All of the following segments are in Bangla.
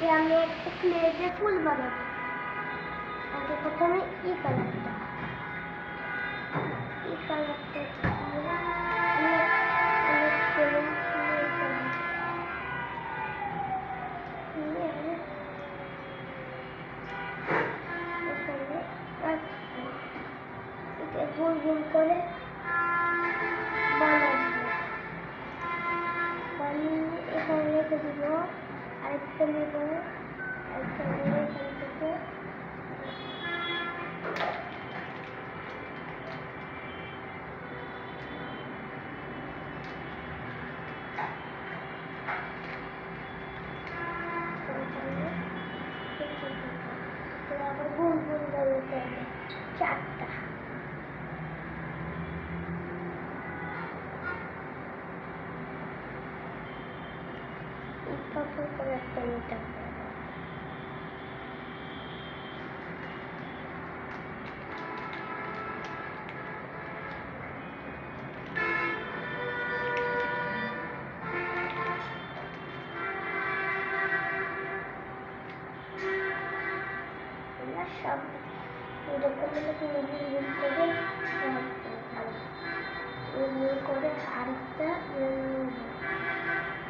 যে আমি একটা ক্লেতে ফুল বানাবো। আগে প্রথমে এই কালারটা গোল গোল করে বানিয়ে এখানে রেখে দিব। আরেকটা নেব, আরেকটা নেব এখান থেকে। আবার গোল গোল করে চারটা। পার্পল কালারটা নিতে হবে। সব এরকম করে আরেকটা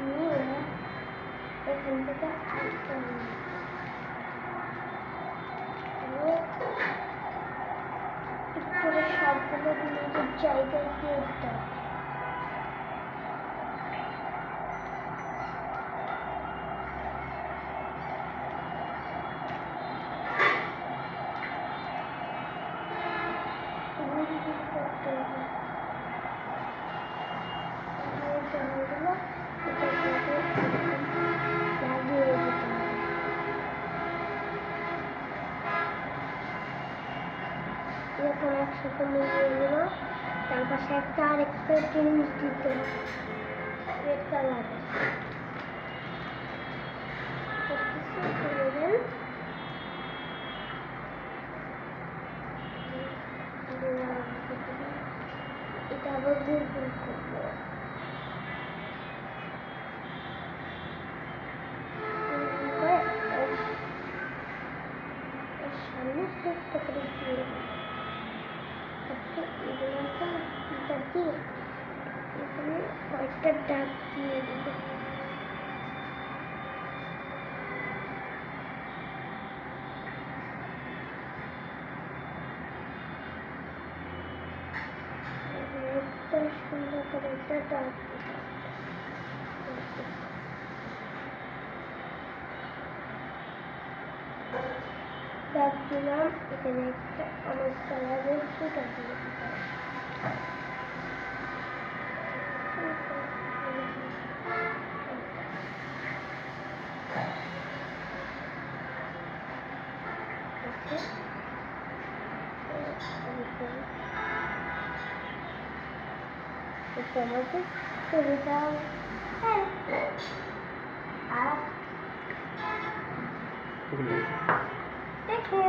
নিয়ে এখান থেকে আরেকটা নিয়ে করে সবগুলো নিজের জায়গায় দিয়ে দিতে হবে। এখন একসাথে মিলিয়ে দিল। তার পাশে একটা আরেকটা জিনিস দিতে হবে, রেড কালারের। এটা আবার গোল গোল করবো। সামনে একটা করে দিয়ে দেবো। এখানে কয়েকটা দাগ দিয়ে দেবো। সুন্দর করে একটা দাগ দাগ দিলাম। এখানে একটা অনেক কালারের সুতা দিয়ে দিলাম। আমাদের সুবিধাও আর দেখে